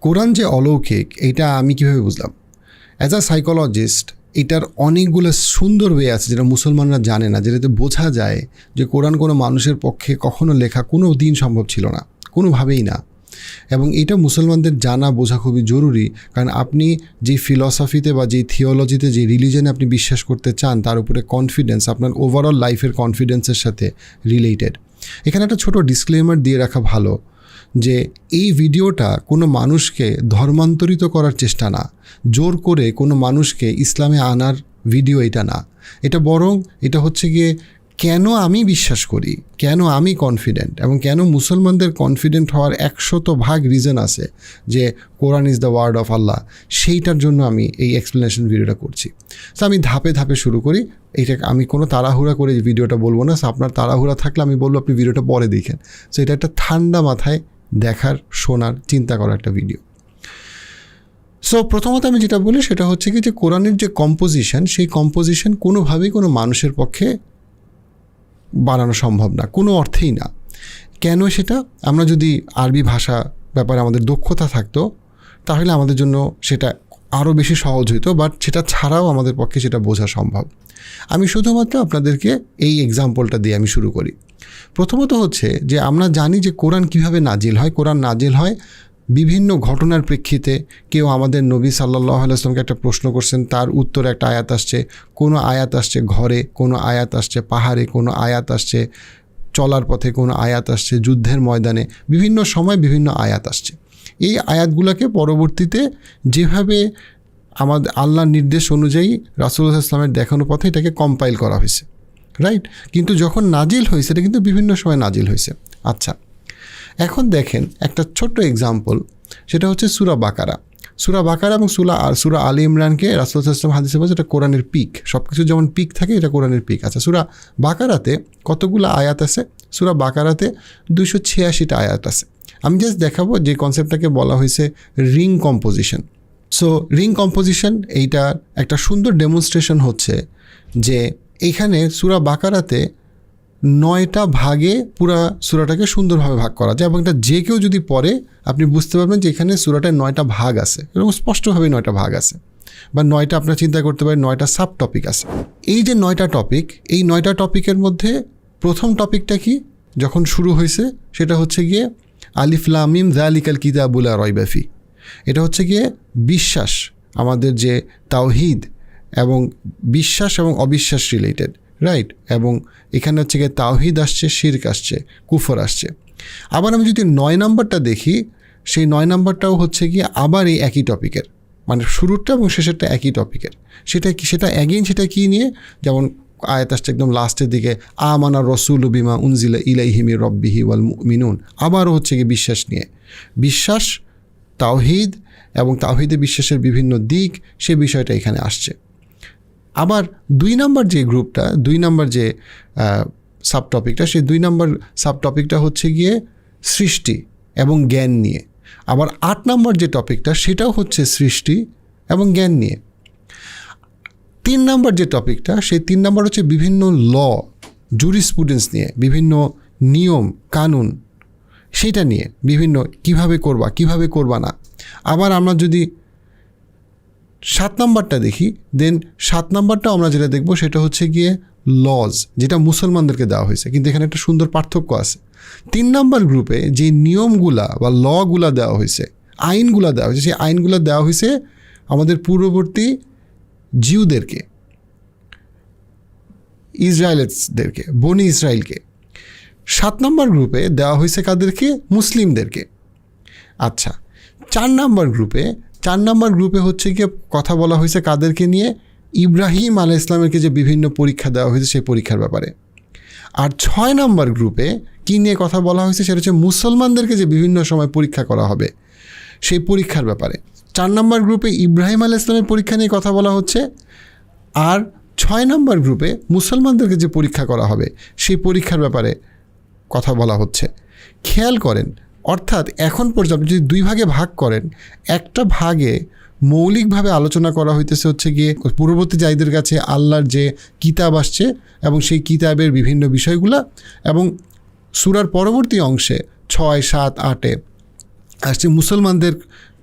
কোরআন যে অলৌকিক এটা আমি কীভাবে বুঝলাম? অ্যাজ আ সাইকোলজিস্ট এটার অনেকগুলো সুন্দর ওয়ে আছে যেটা মুসলমানরা জানে না, যেটাতে বোঝা যায় যে কোরআন কোনো মানুষের পক্ষে কখনো লেখা কোনো দিন সম্ভব ছিল না, কোনোভাবেই না। এবং এটা মুসলমানদের জানা বোঝা খুবই জরুরি, কারণ আপনি যে ফিলসফিতে বা যে থিওলজিতে যে রিলিজনে আপনি বিশ্বাস করতে চান তার উপরে কনফিডেন্স আপনার ওভারঅল লাইফের কনফিডেন্সের সাথে রিলেটেড। এখানে একটা ছোট ডিসক্লেমার দিয়ে রাখা ভালো যে এই ভিডিওটা কোনো মানুষকে ধর্মান্তরিত করার চেষ্টা না, জোর করে কোনো মানুষকে ইসলামে আনার ভিডিও এটা না। এটা বরং এটা হচ্ছে গিয়ে কেন আমি বিশ্বাস করি, কেন আমি কনফিডেন্ট, এবং কেন মুসলমানদের কনফিডেন্ট হওয়ার 100% রিজন আছে যে Quran is the word of আল্লাহ, সেইটার জন্য আমি এই এক্সপ্লেনেশন ভিডিওটা করছি। তো আমি ধাপে ধাপে শুরু করি। এটা আমি কোনো তাড়াহুড়া করে ভিডিওটা বলবো না। আপনার তাড়াহুড়া থাকলে আমি বলবো আপনি ভিডিওটা পরে দেখেন। সো এটা একটা ঠান্ডা মাথায় দেখার, শোনার, চিন্তা করার একটা ভিডিও। সো প্রথমত আমি যেটা বলি সেটা হচ্ছে কি যে কোরআনের যে কম্পোজিশন, সেই কম্পোজিশন কোনোভাবেই কোনো মানুষের পক্ষে বানানো সম্ভব না, কোনো অর্থেই না। কেন সেটা? আমরা যদি আরবি ভাষা ব্যাপারে আমাদের দক্ষতা থাকতো তাহলে আমাদের জন্য সেটা আরও বেশি সহজ হইতো, বাট সেটা ছাড়াও আমাদের পক্ষে সেটা বোঝা সম্ভব। আমি শুধুমাত্র আপনাদেরকে এই এক্সাম্পলটা দিয়ে আমি শুরু করি। প্রথমত হচ্ছে যে আমরা জানি যে কোরআন কীভাবে নাজিল হয়। কোরআন নাজিল হয় বিভিন্ন ঘটনার প্রেক্ষিতে। কেউ আমাদের নবী সাল্লাল্লাহু আলাইহি ওয়াসাল্লামকে একটা প্রশ্ন করছেন, তার উত্তরে একটা আয়াত আসছে, কোনো আয়াত আসছে ঘরে, কোনো আয়াত আসছে পাহাড়ে, কোনো আয়াত আসছে চলার পথে, কোনো আয়াত আসছে যুদ্ধের ময়দানে, বিভিন্ন সময় বিভিন্ন আয়াত আসছে। এই আয়াতগুলোকে পরবর্তীতে যেভাবে আমাদের আল্লাহর নির্দেশ অনুযায়ী রাসূলুল্লাহ সাল্লাল্লাহু আলাইহি ওয়াসাল্লামের দেখানো পথে এটাকে কম্পাইল করা হয়েছে, রাইট? কিন্তু যখন নাজিল হয়েছে এটা কিন্তু বিভিন্ন সময় নাজিল হয়েছে। আচ্ছা, এখন দেখেন একটা ছোট্ট এক্সাম্পল, সেটা হচ্ছে সূরা বাকারা। সূরা বাকারা এবং সূরা আলী ইমরানকে রাসূলুল্লাহ সাল্লাল্লাহু আলাইহি ওয়াসাল্লাম হাদিসে বলেছে এটা কোরআনের পিক। সব কিছু যেমন পিক থাকে, এটা কোরআনের পিক। আচ্ছা, সূরা বাকারাতে কতগুলো আয়াত আছে? সূরা বাকারাতে 286টা আয়াত আছে। আমি জাস্ট দেখাবো যে কনসেপ্টটাকে বলা হয়েছে ring composition. So ring composition এইটা একটা সুন্দর ডেমনস্ট্রেশন হচ্ছে যে এইখানে সূরা বাকারাতে 9টা ভাগে পুরা সূরাটাকে সুন্দরভাবে ভাগ করা যায়, এবং এটা যে কেউ যদি পড়ে আপনি বুঝতে পারবেন যে এখানে সূরাটায় 9টা ভাগ আছে, এবং স্পষ্টভাবে 9টা ভাগ আছে, বা 9টা আপনার চিন্তা করতে পারেন 9টা সাব টপিক আছে। এই যে 9টা টপিক, এই 9টা টপিকের মধ্যে প্রথম টপিকটা কি যখন শুরু হয়েছে সেটা হচ্ছে গিয়ে আলিফ লাম মিম যালিকাল কিতাবু লা রাইবা ফি। এটা হচ্ছে গিয়ে বিশ্বাস, আমাদের যে তাওহীদ এবং বিশ্বাস এবং অবিশ্বাস রিলেটেড, রাইট? এবং এখানে হচ্ছে গিয়ে তাওহীদ আসছে, শিরক আসছে, কুফর আসছে। আবার আমি যদি 9 নাম্বারটা দেখি, সেই 9 নাম্বারটাও হচ্ছে গিয়ে আবার এই একই টপিকের, মানে শুরুটা এবং শেষেরটা একই টপিকের। সেটা কি? সেটা অ্যাগেইন সেটা কী নিয়ে? যেমন আয়াত আসছে একদম লাস্টের দিকে, আমানা রাসূলু বিমা উনজিলা ইলাইহি মির রাব্বিহি ওয়াল মুমিনুন। আবারও হচ্ছে গিয়ে বিশ্বাস নিয়ে, বিশ্বাস, তাওহীদ এবং তাওহীদে বিশ্বাসের বিভিন্ন দিক, সে বিষয়টা এখানে আসছে। আবার 2 নাম্বার যে গ্রুপটা, 2 নাম্বার যে সাব টপিকটা, সেই 2 নাম্বার সাব টপিকটা হচ্ছে গিয়ে সৃষ্টি এবং জ্ঞান নিয়ে। আবার 8 নাম্বার যে টপিকটা সেটাও হচ্ছে সৃষ্টি এবং জ্ঞান নিয়ে। 3 নাম্বার যে টপিকটা, সেই 3 নাম্বার হচ্ছে বিভিন্ন ল, জুরিসপ্রুডেন্স নিয়ে, বিভিন্ন নিয়ম কানুন, সেটা নিয়ে, বিভিন্ন কিভাবে করবা না। আবার আমরা যদি 7 নাম্বারটা দেখি, দেন 7 নাম্বারটা আমরা যেটা দেখব সেটা হচ্ছে গিয়ে লজ, যেটা মুসলমানদেরকে দেওয়া হয়েছে। কিন্তু এখানে একটা সুন্দর পার্থক্য আছে। 3 নাম্বার গ্রুপে যে নিয়মগুলা বা লগুলা দেওয়া হয়েছে, আইনগুলা দেওয়া হয়েছে, সেই আইনগুলা দেওয়া হয়েছে আমাদের পূর্ববর্তী জিউদেরকে, ইসরায়েলদেরকে, বনি ইসরায়েলকে। 7 নাম্বার গ্রুপে দেওয়া হয়েছে কাদেরকে? মুসলিমদেরকে। আচ্ছা, 4 নাম্বার গ্রুপে হচ্ছে গিয়ে কথা বলা হয়েছে কাদেরকে নিয়ে? ইব্রাহিম আলাইহিস সালামকে যে বিভিন্ন পরীক্ষা দেওয়া হয়েছে সেই পরীক্ষার ব্যাপারে। আর 6 নাম্বার গ্রুপে কী নিয়ে কথা বলা হয়েছে? সেটা হচ্ছে মুসলমানদেরকে যে বিভিন্ন সময় পরীক্ষা করা হবে সেই পরীক্ষার ব্যাপারে। 4 নাম্বার গ্রুপে ইব্রাহিম আলাইহিস সালামের পরীক্ষা নিয়ে কথা বলা হচ্ছে, আর 6 নাম্বার গ্রুপে মুসলমানদেরকে যে পরীক্ষা করা হবে সেই পরীক্ষার ব্যাপারে কথা বলা হচ্ছে। খেয়াল করেন, অর্থাৎ এখন পর্যন্ত যদি 2 ভাগে ভাগ করেন, একটা ভাগে মৌলিকভাবে আলোচনা করা হইতেছে হচ্ছে গিয়ে পূর্ববর্তী জাতিদের কাছে আল্লাহর যে কিতাব আসছে এবং সেই কিতাবের বিভিন্ন বিষয়গুলা, এবং সূরার পরবর্তী অংশে 6, 7, 8-এ আসছে মুসলমানদের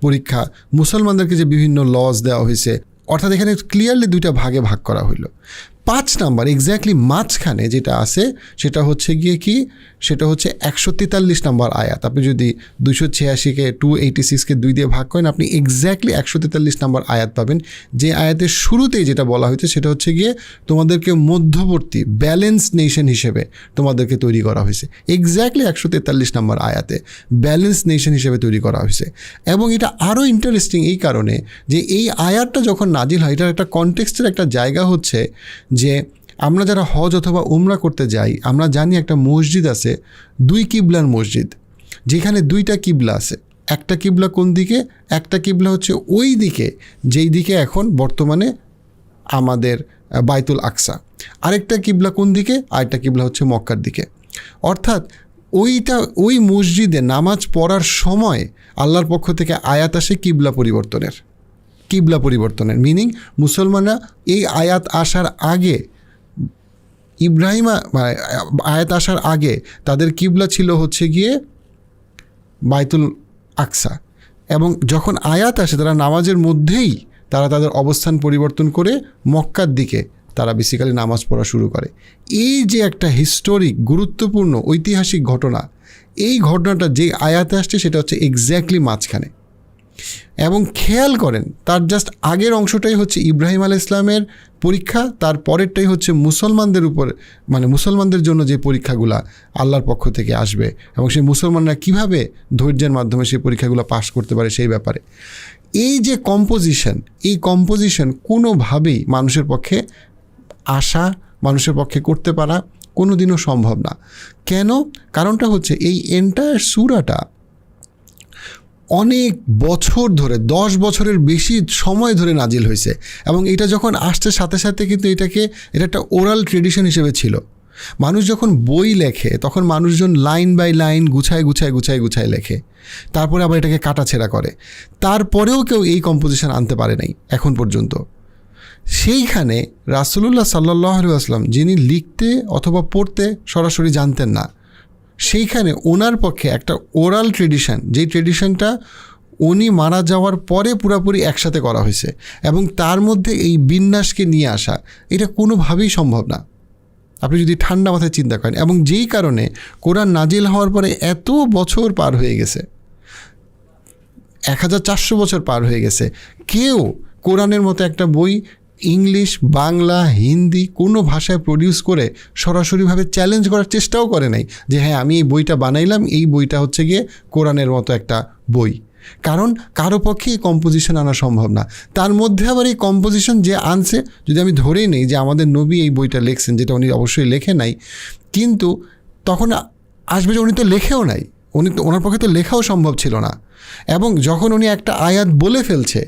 পরীক্ষা, মুসলমানদেরকে যে বিভিন্ন লজ দেওয়া হয়েছে, অর্থাৎ এখানে ক্লিয়ারলি দুইটা ভাগে ভাগ করা হইলো। 5 নাম্বার এক্স্যাক্টলি মাঝখানে যেটা আছে সেটা হচ্ছে গিয়ে কি, সেটা হচ্ছে 143 নাম্বার আয়াত। আপনি যদি 286কে 286কে 2 দিয়ে ভাগ করেন, আপনি এক্স্যাক্টলি 143 নাম্বার আয়াত পাবেন। যে আয়াতের শুরুতেই যেটা বলা হয়েছে সেটা হচ্ছে গিয়ে তোমাদেরকে মধ্যবর্তী ব্যালেন্স নেশন হিসেবে তোমাদেরকে তৈরি করা হয়েছে। এক্স্যাক্টলি 143 নাম্বার আয়াতে ব্যালেন্স নেশন হিসেবে তৈরি করা হয়েছে। এবং এটা আরও ইন্টারেস্টিং এই কারণে যে এই আয়াতটা যখন নাজিল হয়, এটার একটা কনটেক্সটের একটা জায়গা হচ্ছে যে আমরা যারা হজ অথবা উমরা করতে যাই, আমরা জানি একটা মসজিদ আছে 2 কিবলার মসজিদ, যেখানে 2টা কিবলা আছে। একটা কিবলা কোন দিকে? একটা কিবলা হচ্ছে ওই দিকে যেই দিকে এখন বর্তমানে আমাদের বাইতুল আকসা। আরেকটা কিবলা কোন দিকে? আরেকটা কিবলা হচ্ছে মক্কার দিকে। অর্থাৎ ওই মসজিদে নামাজ পড়ার সময় আল্লাহর পক্ষ থেকে আয়াত আসে কিবলা পরিবর্তনের মিনিং মুসলমানরা এই আয়াত আসার আগে, আয়াত আসার আগে তাদের কিবলা ছিল হচ্ছে গিয়ে বাইতুল আকসা, এবং যখন আয়াত আসে তারা নামাজের মধ্যেই তারা তাদের অবস্থান পরিবর্তন করে মক্কার দিকে তারা বেসিক্যালি নামাজ পড়া শুরু করে। এই যে একটা হিস্টোরিক গুরুত্বপূর্ণ ঐতিহাসিক ঘটনা, এই ঘটনাটা যে আয়াতে আসছে সেটা হচ্ছে এক্স্যাক্টলি মাঝখানে। এবং খেয়াল করেন তার জাস্ট আগের অংশটাই হচ্ছে ইব্রাহিম আলাইহিস সালামের পরীক্ষা, তার পরেরটাই হচ্ছে মুসলমানদের উপর, মানে মুসলমানদের জন্য যে পরীক্ষাগুলা আল্লাহর পক্ষ থেকে আসবে এবং সেই মুসলমানরা কিভাবে ধৈর্যের মাধ্যমে সেই পরীক্ষাগুলো পাস করতে পারে সেই ব্যাপারে। এই যে কম্পোজিশন কোনোভাবেই মানুষের পক্ষে করতে পারা কোনো দিনও সম্ভব না। কেন? কারণটা হচ্ছে এই এন্টায়ার সূরাটা অনেক বছর ধরে, 10 বছরের বেশি সময় ধরে নাজিল হয়েছে, এবং এটা যখন আসছে সাথে সাথে কিন্তু এটা একটা ওরাল ট্রেডিশন হিসেবে ছিল। মানুষ যখন বই লেখে তখন মানুষজন লাইন বাই লাইন গুছায় লেখে, তারপরে আবার এটাকে কাটাছেঁড়া করে। তারপরেও কেউ এই কম্পোজিশন আনতে পারে নাই এখন পর্যন্ত। সেইখানে রাসূলুল্লাহ সাল্লাল্লাহু আলাইহি ওয়াসাল্লাম যিনি লিখতে অথবা পড়তে সরাসরি জানতেন না, সেইখানে ওনার পক্ষে একটা ওরাল ট্রেডিশন, যেই ট্রেডিশনটা উনি মারা যাওয়ার পরে পুরাপুরি একসাথে করা হয়েছে, এবং তার মধ্যে এই বিন্যাসকে নিয়ে আসা, এটা কোনোভাবেই সম্ভব না আপনি যদি ঠান্ডা মাথায় চিন্তা করেন। এবং যেই কারণে কোরআন নাজিল হওয়ার পরে এত বছর পার হয়ে গেছে, 1400 বছর পার হয়ে গেছে, কেউ কোরআনের মতো একটা বই ইংলিশ, বাংলা, হিন্দি কোনো ভাষায় প্রডিউস করে সরাসরিভাবে চ্যালেঞ্জ করার চেষ্টাও করে নাই যে হ্যাঁ আমি এই বইটা বানাইলাম, এই বইটা হচ্ছে গিয়ে কোরআনের মতো একটা বই। কারণ কারো পক্ষে এই কম্পোজিশন আনা সম্ভব না। তার মধ্যে আবার এই কম্পোজিশন যে আনছে, যদি আমি ধরেই নেই যে আমাদের নবী এই বইটা লিখছেন, যেটা উনি অবশ্যই লেখে নাই, কিন্তু তখন আসবে যে উনি তো লেখেও নাই, ওনার পক্ষে তো লেখাও সম্ভব ছিল না। এবং যখন উনি একটা আয়াত বলে ফেলছে,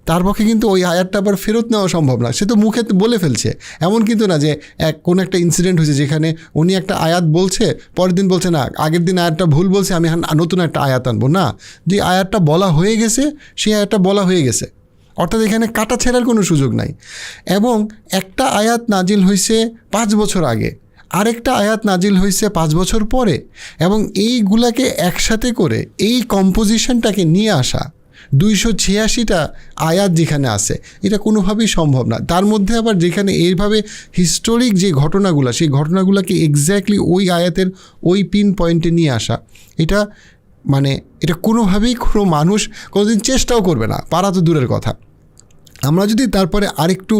তার পক্ষে কিন্তু ওই আয়াতটা আবার ফেরত নেওয়া সম্ভব না। সে তো মুখে বলে ফেলছে, এমন কিন্তু না যে কোনো একটা ইনসিডেন্ট হয়েছে যেখানে উনি একটা আয়াত বলছে, পরের দিন বলছে না আগের দিন আয়াতটা ভুল বলছে, আমি নতুন একটা আয়াত আনবো না। যে আয়াতটা বলা হয়ে গেছে সেই আয়াতটা বলা হয়ে গেছে, অর্থাৎ এখানে কাটা ছেঁড়ার কোনো সুযোগ নাই। এবং একটা আয়াত নাজিল হয়েছে 5 বছর আগে, আরেকটা আয়াত নাজিল হয়েছে 5 বছর পরে, এবং এইগুলাকে একসাথে করে এই কম্পোজিশনটাকে নিয়ে আসা 286টা আয়াত যেখানে আছে, এটা কোনোভাবেই সম্ভব না। তার মধ্যে আবার যেখানে এইভাবে হিস্টোরিক যে ঘটনাগুলো, সেই ঘটনাগুলোকে এক্স্যাক্টলি ওই আয়াতের ওই পিন পয়েন্টে নিয়ে আসা, এটা কোনোভাবেই কোনো মানুষ কোনোদিন চেষ্টাও করবে না, পারা তো দূরের কথা। আমরা যদি তারপরে আরেকটু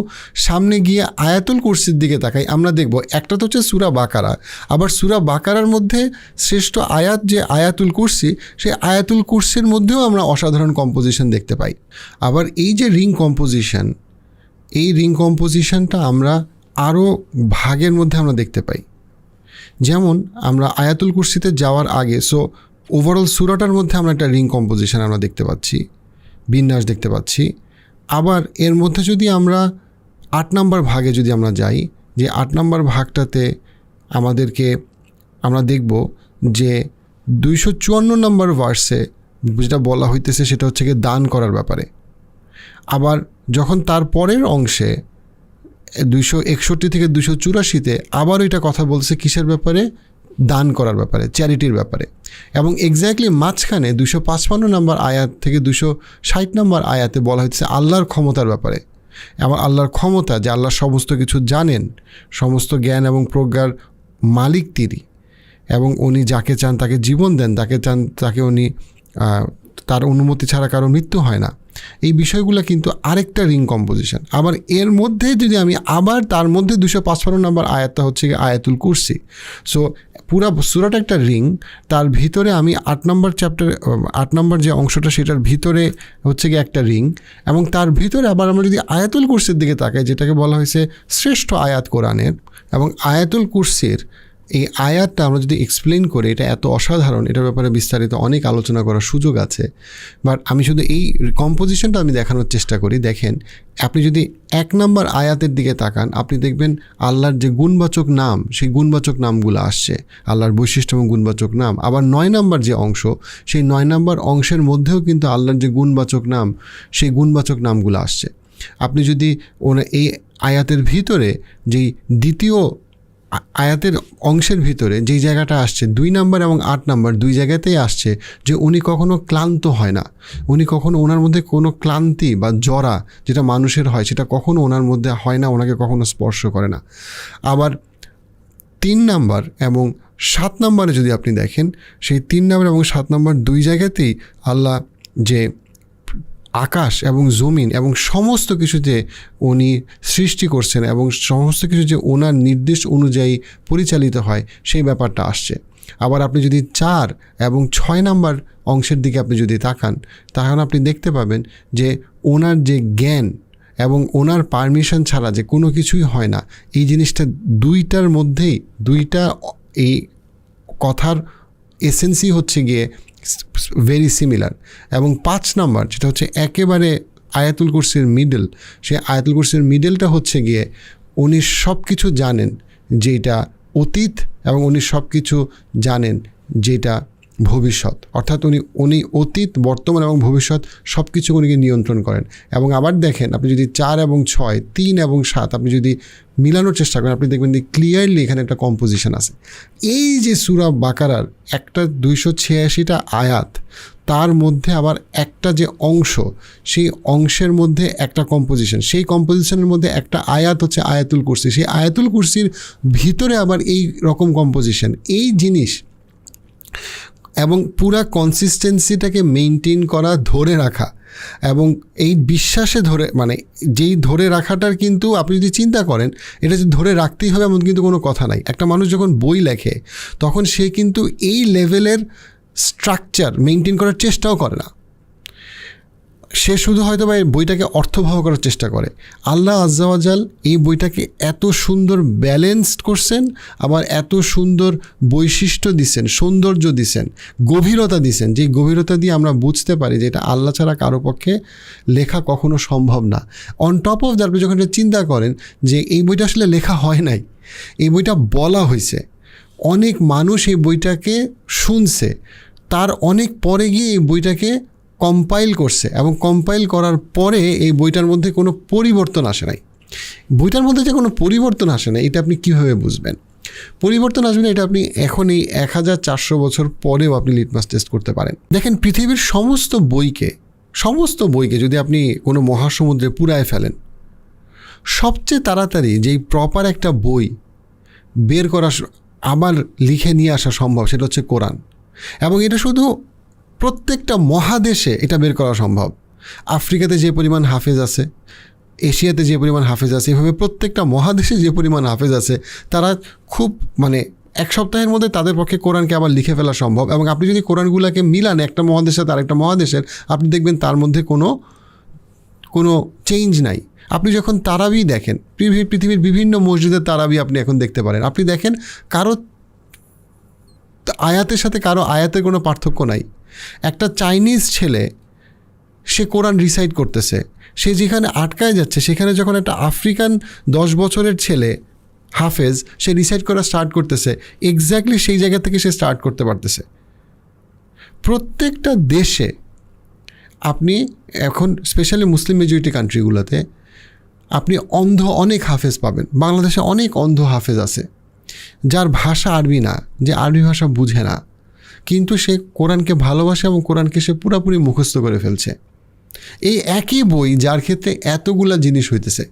সামনে গিয়ে আয়াতুল কুরসির দিকে তাকাই, আমরা দেখব একটা তো হচ্ছে সূরা বাকারা, আবার সূরা বাকারার মধ্যে শ্রেষ্ঠ আয়াত যে আয়াতুল কুরসি, সেই আয়াতুল কুরসির মধ্যেও আমরা অসাধারণ কম্পোজিশন দেখতে পাই। আবার এই যে রিং কম্পোজিশন, এই রিং কম্পোজিশনটা আমরা আরও ভাগের মধ্যে আমরা দেখতে পাই। যেমন আমরা আয়াতুল কুরসিতে যাওয়ার আগে ওভারঅল সূরাটার মধ্যে আমরা একটা রিং কম্পোজিশন আমরা দেখতে পাচ্ছি, বিন্যাস দেখতে পাচ্ছি। আবার এর মধ্যে যদি আমরা 8 নম্বর ভাগে যদি আমরা যাই, যে 8 নম্বর ভাগটাতে আমরা দেখব যে 254 নম্বর ভার্সে যেটা বলা হইতেছে সেটা হচ্ছে গিয়ে দান করার ব্যাপারে। আবার যখন তার পরের অংশে 261 থেকে 284-তে আবার এটা কথা বলছে কিসের ব্যাপারে? দান করার ব্যাপারে, চ্যারিটির ব্যাপারে। এবং এক্স্যাক্টলি মাঝখানে 255 নম্বর আয়াত থেকে 260 নম্বর আয়াতে বলা হচ্ছে আল্লাহর ক্ষমতার ব্যাপারে। এবং আল্লাহর ক্ষমতা যে আল্লাহ সমস্ত কিছু জানেন, সমস্ত জ্ঞান এবং প্রজ্ঞার মালিক তিনি, এবং উনি যাকে চান তাকে জীবন দেন, তাকে উনি তার অনুমতি ছাড়া কারো মৃত্যু হয় না। এই বিষয়গুলো কিন্তু আরেকটা রিং কম্পোজিশন। আবার এর মধ্যে যদি আমি আবার তার মধ্যে 255 নম্বর আয়াতটা হচ্ছে কি আয়াতুল কুরসি। সো পুরা সূরাটা একটা রিং, তার ভিতরে আমি 8 নম্বর যে অংশটা সেটার ভিতরে হচ্ছে কি একটা রিং, এবং তার ভিতরে আবার আমরা যদি আয়াতুল কুরসির দিকে তাকাই, যেটাকে বলা হয়েছে শ্রেষ্ঠ আয়াত কোরআনের, এবং আয়াতুল কুরসির এই আয়াতটা আমরা যদি এক্সপ্লেন করি, এটা এত অসাধারণ, এটার ব্যাপারে বিস্তারিত অনেক আলোচনা করার সুযোগ আছে। বাট আমি শুধু এই কম্পোজিশনটা আমি দেখানোর চেষ্টা করি। দেখেন, আপনি যদি 1 নম্বর আয়াতের দিকে তাকান, আপনি দেখবেন আল্লাহর যে গুণবাচক নাম, সেই গুণবাচক নামগুলো আসছে, আল্লাহর বৈশিষ্ট্য এবং গুণবাচক নাম। আবার 9 নম্বর যে অংশ, সেই 9 নম্বর অংশের মধ্যেও কিন্তু আল্লাহর যে গুণবাচক নাম, সেই গুণবাচক নামগুলো আসছে। আপনি যদি এই আয়াতের ভিতরে যেই দ্বিতীয় আয়াতের অংশের ভিতরে যেই জায়গাটা আসছে 2 নম্বর এবং 8 নম্বর 2 জায়গাতেই আসছে যে উনি কখনো ক্লান্ত হয় না, উনি কখনো ওনার মধ্যে কোনো ক্লান্তি বা জরা যেটা মানুষের হয় সেটা কখনো ওনার মধ্যে হয় না, ওনাকে কখনো স্পর্শ করে না। আবার 3 নম্বর এবং 7 নম্বরে যদি আপনি দেখেন, সেই 3 নম্বর এবং 7 নম্বর 2 জায়গাতেই আল্লাহ যে আকাশ এবং জমিন এবং সমস্ত কিছু যে উনি সৃষ্টি করছেন এবং সমস্ত কিছু যে ওনার নির্দেশ অনুযায়ী পরিচালিত হয়, সেই ব্যাপারটা আসছে। আবার আপনি যদি 4 এবং 6 নম্বর অংশের দিকে আপনি যদি তাকান, তাহলে আপনি দেখতে পাবেন যে ওনার যে জ্ঞান এবং ওনার পারমিশন ছাড়া যে কোনো কিছুই হয় না, এই জিনিসটা দুইটার মধ্যেই, দুইটা এই কথার এসেন্সই হচ্ছে গিয়ে ভেরি সিমিলার। এবং 5 নম্বর যেটা হচ্ছে একেবারে আয়াতুল কুরসির মিডল, সেই আয়াতুল কুরসির মিডলটা হচ্ছে গিয়ে উনি সব কিছু জানেন যেটা অতীত, এবং উনি সব কিছু জানেন যেটা ভবিষ্যৎ। অর্থাৎ উনি অতীত, বর্তমান এবং ভবিষ্যৎ সব কিছু উনিকে নিয়ন্ত্রণ করেন। এবং আবার দেখেন, আপনি যদি 4 এবং 6, 3 এবং 7 আপনি যদি মিলানোর চেষ্টা করেন, আপনি দেখবেন যে ক্লিয়ারলি এখানে একটা কম্পোজিশন আছে। এই যে সূরা বাকারার একটা 286টা আয়াত, তার মধ্যে আবার একটা যে অংশ, সেই অংশের মধ্যে একটা কম্পোজিশন, সেই কম্পোজিশনের মধ্যে একটা আয়াত হচ্ছে আয়াতুল কুরসি। সেই আয়াতুল কুরসির ভিতরে আবার এই রকম কম্পোজিশন, এই জিনিস এবং পুরা কনসিস্টেন্সিটাকে মেনটেন করা, ধরে রাখা, এবং এই বিশ্বাসে যেই ধরে রাখাটার কিন্তু আপনি যদি চিন্তা করেন, এটা যে ধরে রাখতেই হবে এমন কিন্তু কোনো কথা নাই। একটা মানুষ যখন বই লেখে তখন সে কিন্তু এই লেভেলের স্ট্রাকচার মেনটেন করার চেষ্টাও করে না, সে শুধু হয়তো বা এই বইটাকে অর্থবহ করার চেষ্টা করে। আল্লাহ আজ্জা ওয়া জাল এই বইটাকে এত সুন্দর ব্যালেন্সড করছেন, আবার এত সুন্দর বৈশিষ্ট্য দিছেন, সৌন্দর্য দিছেন, গভীরতা দিছেন, যে গভীরতা দিয়ে আমরা বুঝতে পারি যে এটা আল্লাহ ছাড়া কারো পক্ষে লেখা কখনো সম্ভব না। অন টপ অফ দ্যাট, আপনি যখন চিন্তা করেন যে এই বইটা আসলে লেখা হয় নাই, এই বইটা বলা হয়েছে, অনেক মানুষ এই বইটাকে শুনছে, তার অনেক পরে গিয়ে এই বইটাকে কম্পাইল করছে, এবং কম্পাইল করার পরে এই বইটার মধ্যে কোনো পরিবর্তন আসে নাই। বইটার মধ্যে যে কোনো পরিবর্তন আসে না, এটা আপনি কীভাবে বুঝবেন? পরিবর্তন আসবে না, এটা আপনি এখন এই 1400 বছর পরেও আপনি লিটমাস টেস্ট করতে পারেন। দেখেন, পৃথিবীর সমস্ত বইকে যদি আপনি কোনো মহাসমুদ্রে পুরায় ফেলেন, সবচেয়ে তাড়াতাড়ি যেই প্রপার একটা বই বের করা আবার লিখে নিয়ে আসা সম্ভব, সেটা হচ্ছে কোরআন। এবং এটা শুধু প্রত্যেকটা মহাদেশে এটা বের করা সম্ভব। আফ্রিকাতে যে পরিমাণ হাফেজ আছে, এশিয়াতে যে পরিমাণ হাফেজ আছে, এভাবে প্রত্যেকটা মহাদেশে যে পরিমাণ হাফেজ আছে, তারা খুব 1 সপ্তাহের মধ্যে তাদের পক্ষে কোরআনকে আবার লিখে ফেলা সম্ভব। এবং আপনি যদি কোরআনগুলোকে মিলান একটা মহাদেশের সাথে আরেকটা মহাদেশের, আপনি দেখবেন তার মধ্যে কোনো চেঞ্জ নাই। আপনি যখন তারাবি দেখেন, পৃথিবীর বিভিন্ন মসজিদের তারাবি আপনি এখন দেখতে পারেন, আপনি দেখেন কারো আয়াতের সাথে কারো আয়াতের কোনো পার্থক্য নাই। একটা চাইনিজ ছেলে, সে কোরআন রিসাইট করতেছে, সে যেখানে আটকায় যাচ্ছে সেখানে যখন একটা আফ্রিকান 10 বছরের ছেলে হাফেজ, সে রিসাইট করা স্টার্ট করতেছে, এক্স্যাক্টলি সেই জায়গা থেকে সে স্টার্ট করতে পারতেছে। প্রত্যেকটা দেশে আপনি এখন স্পেশালি মুসলিম মেজরিটি কান্ট্রিগুলোতে আপনি অনেক হাফেজ পাবেন। বাংলাদেশে অনেক অন্ধ হাফেজ আছে, যার ভাষা আরবি না, যে আরবি ভাষা বুঝে না, কিন্তু সে কোরআনকে ভালোবাসে এবং কোরআনকে সে পুরোপুরি মুখস্থ করে ফেলছে। এই একই বই যার ক্ষেত্রে এতগুলা জিনিস হইতেছে,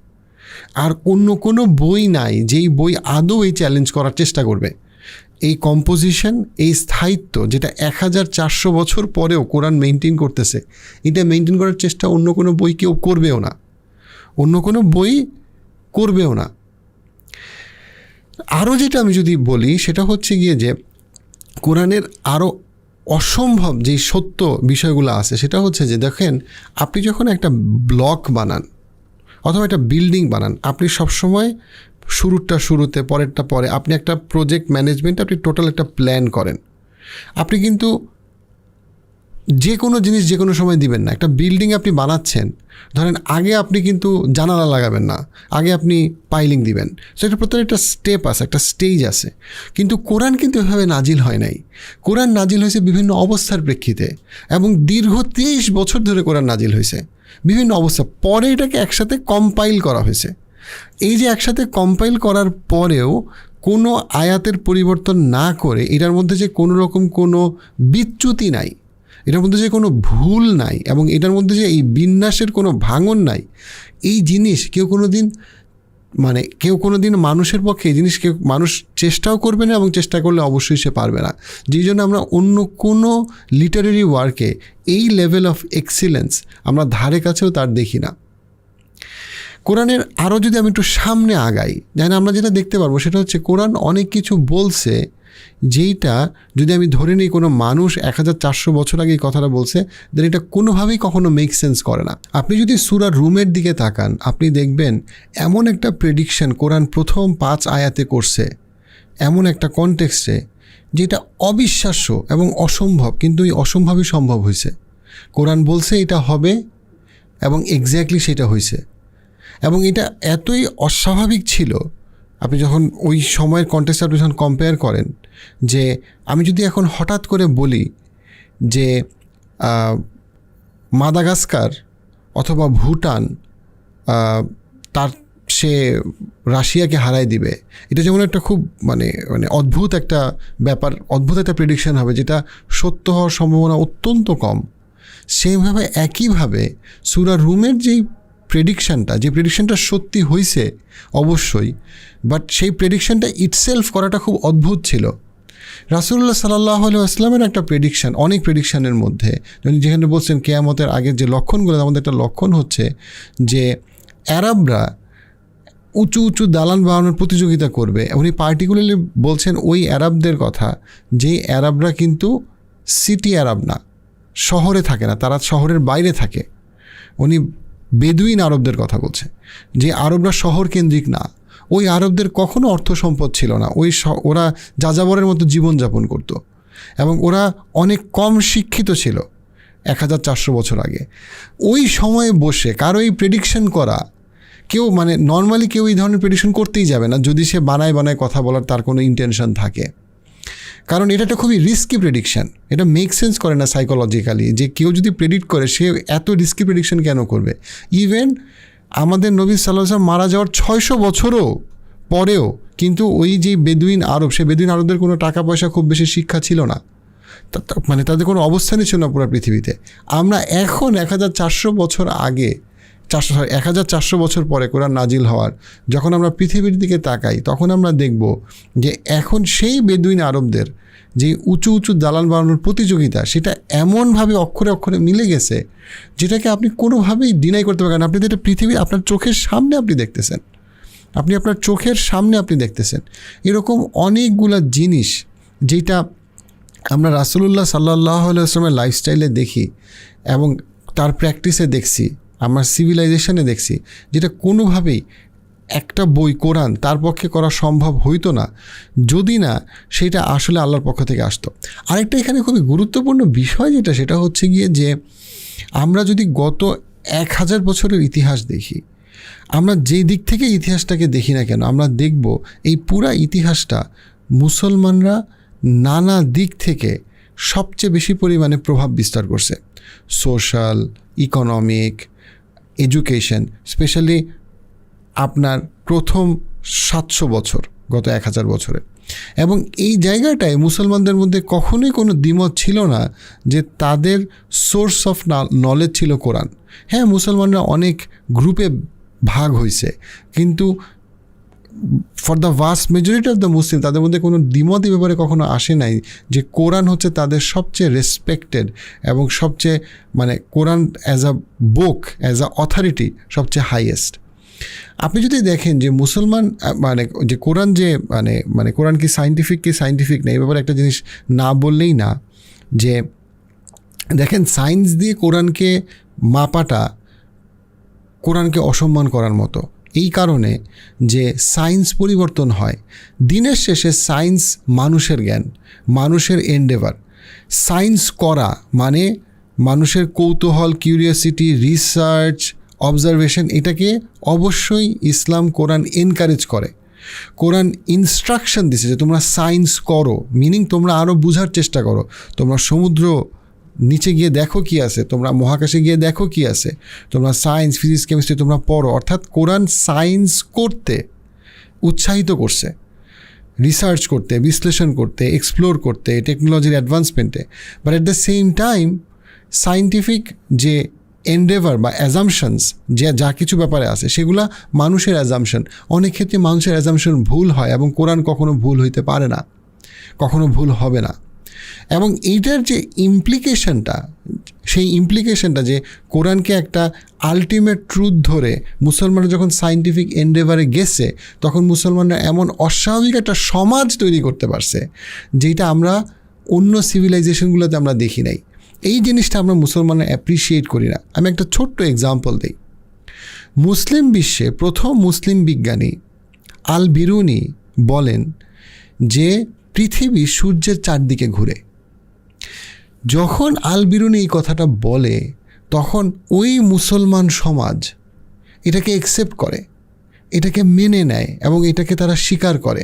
আর অন্য কোনো বই নাই যেই বই আদৌ এই চ্যালেঞ্জ করার চেষ্টা করবে। এই কম্পোজিশন, এই স্থায়িত্ব যেটা 1400 বছর পরেও কোরআন মেনটেন করতেছে, এটা মেনটেন করার চেষ্টা অন্য কোনো বই কেউ করবেও না, অন্য কোনো বই করবেও না। আরও যেটা আমি যদি বলি সেটা হচ্ছে গিয়ে যে কোরআনের আরও অসম্ভব যেই সত্য বিষয়গুলো আছে সেটা হচ্ছে যে দেখেন, আপনি যখন একটা ব্লক বানান অথবা একটা বিল্ডিং বানান, আপনি সবসময় শুরুটা শুরুতে, পরেরটা পরে, আপনি একটা প্রজেক্ট ম্যানেজমেন্ট, আপনি টোটাল একটা প্ল্যান করেন। আপনি কিন্তু যে কোনো জিনিস যে কোনো সময় দিবেন না। একটা বিল্ডিং আপনি বানাচ্ছেন, ধরেন আগে আপনি কিন্তু জানালা লাগাবেন না, আগে আপনি পাইলিং দিবেন। সো এটা প্রত্যেক একটা স্টেপ আছে, একটা স্টেজ আছে। কিন্তু কোরআন কিন্তু এভাবে নাজিল হয় নাই। কোরআন নাজিল হয়েছে বিভিন্ন অবস্থার প্রেক্ষিতে, এবং দীর্ঘ 30 বছর ধরে কোরআন নাজিল হয়েছে বিভিন্ন অবস্থা। পরে এটাকে একসাথে কম্পাইল করা হয়েছে। এই যে একসাথে কম্পাইল করার পরেও কোনো আয়াতের পরিবর্তন না করে, এটার মধ্যে যে কোনো রকম কোনো বিচ্যুতি নাই, এটার মধ্যে যে কোনো ভুল নাই, এবং এটার মধ্যে যে এই বিন্যাসের কোনো ভাঙন নাই, এই জিনিস কেউ কোনো দিন মানুষের পক্ষে এই জিনিস মানুষ চেষ্টাও করবে না, এবং চেষ্টা করলে অবশ্যই সে পারবে না। যেই জন্য আমরা অন্য কোনো লিটারেরি ওয়ার্কে এই লেভেল অফ এক্সিলেন্স আমরা ধারে কাছেও তার দেখি না। কোরআনের আরও যদি আমি একটু সামনে আগাই, যেন আমরা যেটা দেখতে পারবো সেটা হচ্ছে কোরআন অনেক কিছু বলছে যেইটা যদি আমি ধরে নিই কোনো মানুষ 1400 বছর আগে এই কথাটা বলছে, দেন এটা কোনোভাবেই কখনো মেক সেন্স করে না। আপনি যদি সূরা রুমের দিকে তাকান, আপনি দেখবেন এমন একটা প্রেডিকশন কোরআন প্রথম 5 আয়াতে করছে, এমন একটা কনটেক্সটে যেটা অবিশ্বাস্য এবং অসম্ভব, কিন্তু এই অসম্ভবই সম্ভব হয়েছে। কোরআন বলছে এটা হবে, এবং এক্স্যাক্টলি সেটা হয়েছে। এবং এটা এতই অস্বাভাবিক ছিল, আপনি যখন ওই সময়ের কন্টেক্সট আপনি যখন কম্পেয়ার করেন, যে আমি যদি এখন হঠাৎ করে বলি যে মাদাগাস্কার অথবা ভুটান সে রাশিয়াকে হারাই দিবে, এটা যেমন একটা খুব মানে অদ্ভুত একটা ব্যাপার, অদ্ভুত একটা প্রেডিকশন হবে যেটা সত্য হওয়ার সম্ভাবনা অত্যন্ত কম। সেইভাবে একইভাবে সূরা রুমের যে প্রেডিকশনটা সত্যি হয়েছে অবশ্যই, বাট সেই প্রেডিকশনটা ইটসেলফ করাটা খুব অদ্ভুত ছিল। রাসূলুল্লাহ সাল্লাল্লাহু আলাইহি ওয়াসাল্লামের একটা প্রেডিকশন, অনেক প্রেডিকশনের মধ্যে যেখানে বলছেন কিয়ামতের আগের যে লক্ষণগুলো, আমাদের একটা লক্ষণ হচ্ছে যে আরবরা উঁচু উঁচু দালান বানানোর প্রতিযোগিতা করবে। উনি পার্টিকুলারলি বলছেন ওই আরবদের কথা, যেই আরবরা কিন্তু সিটি আরব না, শহরে থাকে না, তারা শহরের বাইরে থাকে। উনি বেদুইন আরবদের কথা বলছে, যে আরবরা শহর কেন্দ্রিক না। ওই আরবদের কখনো অর্থ সম্পদ ছিল না, ওরা যাযাবরের মতো জীবনযাপন করত, এবং ওরা অনেক কম শিক্ষিত ছিল 1400 বছর আগে। ওই সময়ে বসে কারো এই প্রেডিকশন করা, কেউ নর্মালি কেউ এই ধরনের প্রেডিকশন করতেই যাবে না যদি সে বানায় কথা বলার তার কোনো ইন্টেনশন থাকে, কারণ এটা একটা খুবই রিস্কি প্রেডিকশান। এটা মেক সেন্স করে না সাইকোলজিক্যালি, যে কেউ যদি প্রেডিক্ট করে সে এত রিস্কি প্রেডিকশন কেন করবে। ইভেন আমাদের নবী সাল্লাল্লাহু আলাইহি ওয়াসাল্লাম মারা যাওয়ার 600 বছরও পরেও কিন্তু ওই যে বেদুইন আরব, সে বেদুইন আরবদের কোনো টাকা পয়সা, খুব বেশি শিক্ষা ছিল না, তাদের কোনো অবস্থানই ছিল না পুরো পৃথিবীতে। আমরা এখন 1400 বছর আগে, 1400 বছর পরে কোরআন নাজিল হওয়ার যখন আমরা পৃথিবীর দিকে তাকাই, তখন আমরা দেখব যে এখন সেই বেদুইন আরবদের যে উঁচু উঁচু দালান বানানোর প্রতিযোগিতা, সেটা এমনভাবে অক্ষরে অক্ষরে মিলে গেছে যেটাকে আপনি কোনোভাবেই ডিনাই করতে পারেন। আপনি যেটা পৃথিবী আপনার চোখের সামনে আপনি দেখতেছেন, আপনার চোখের সামনে আপনি দেখতেছেন। এরকম অনেকগুলা জিনিস যেটা আমরা রাসূলুল্লাহ সাল্লাল্লাহু আলাইহি ওয়াসাল্লামের লাইফস্টাইলে দেখি এবং তার প্র্যাকটিসে দেখছি, আমার সিভিলাইজেশনে দেখছি, যেটা কোনোভাবেই একটা বই কোরআন তার পক্ষে করা সম্ভব হইতো না যদি না সেটা আসলে আল্লাহর পক্ষ থেকে আসতো। আরেকটা এখানে খুবই গুরুত্বপূর্ণ বিষয় যেটা, সেটা হচ্ছে গিয়ে যে আমরা যদি গত 1000 বছরের ইতিহাস দেখি, আমরা যেই দিক থেকে ইতিহাসটাকে দেখি না কেন, আমরা দেখব এই পুরা ইতিহাসটা মুসলমানরা নানা দিক থেকে সবচেয়ে বেশি পরিমাণে প্রভাব বিস্তার করছে। সোশ্যাল, ইকোনমিক, এডুকেশন, স্পেশালি আপনার প্রথম 700 বছর গত 1000 বছরে। এবং এই জায়গাটায় মুসলমানদের মধ্যে কখনোই কোনো দ্বিমত ছিল না যে তাদের সোর্স অফ নলেজ ছিল কোরআন। হ্যাঁ, মুসলমানরা অনেক গ্রুপে ভাগ হয়েছে, কিন্তু for the vast majority of the Muslim তাদের মধ্যে কোনো দ্বিমতই ব্যাপারে কখনো আসে নাই যে কোরআন হচ্ছে তাদের সবচেয়ে রেসপেক্টেড এবং সবচেয়ে Quran as a book, as a authority সবচেয়ে হাইয়েস্ট। আপনি যদি দেখেন যে মুসলমান যে কোরআন যে কোরআন কি সাইন্টিফিক না, এই ব্যাপারে একটা জিনিস না বললেই না, যে দেখেন সায়েন্স দিয়ে কোরআনকে মাপাটা কোরআনকে অসম্মান করার মতো। এই কারণে যে সায়েন্স পরিবর্তন হয়, দিনের শেষে সায়েন্স মানুষের জ্ঞান, মানুষের এন্ডেভার। সায়েন্স করা মানে মানুষের কৌতূহল, কিউরিয়াসিটি, রিসার্চ, অবজারভেশন, এটাকে অবশ্যই ইসলাম কোরআন এনকারেজ করে। কোরআন ইনস্ট্রাকশন দিছে যে তোমরা সায়েন্স করো, মিনিং তোমরা আরও বোঝার চেষ্টা করো, তোমরা সমুদ্র নিচে গিয়ে দেখো কি আছে, তোমরা মহাকাশে গিয়ে দেখো কি আছে, তোমরা সায়েন্স, ফিজিক্স, কেমিস্ট্রি তোমরা পড়ো। অর্থাৎ কোরআন সায়েন্স করতে উৎসাহিত করছে, রিসার্চ করতে, বিশ্লেষণ করতে, এক্সপ্লোর করতে, টেকনোলজির অ্যাডভান্সমেন্টে। But at the same time scientific যে এন্ডেভার বা অ্যাজামশনস যা কিছু ব্যাপারে আছে সেগুলা মানুষের অ্যাজামশন। অনেক ক্ষেত্রে মানুষের অ্যাজামশন ভুল হয় এবং কোরআন কখনো ভুল হইতে পারে না, কখনো ভুল হবে না। এবং এইটার যে ইমপ্লিকেশনটা, সেই ইমপ্লিকেশনটা যে কোরআনকে একটা আলটিমেট ট্রুথ ধরে মুসলমানরা যখন সায়েন্টিফিক এন্ডেভারে গেছে, তখন মুসলমানরা এমন অস্বাভাবিক একটা সমাজ তৈরি করতে পারছে যেটা আমরা অন্য সিভিলাইজেশনগুলোতে আমরা দেখি নাই। এই জিনিসটা আমরা মুসলমানরা অ্যাপ্রিসিয়েট করি না। আমি একটা ছোট্ট এক্সাম্পল দিই। মুসলিম বিশ্বে প্রথম মুসলিম বিজ্ঞানী আল বিরুনি বলেন যে পৃথিবী সূর্যের চারদিকে ঘুরে। যখন আল বিরুনি এই কথাটা বলে, তখন ওই মুসলমান সমাজ এটাকে অ্যাকসেপ্ট করে, এটাকে মেনে নেয় এবং এটাকে তারা স্বীকার করে।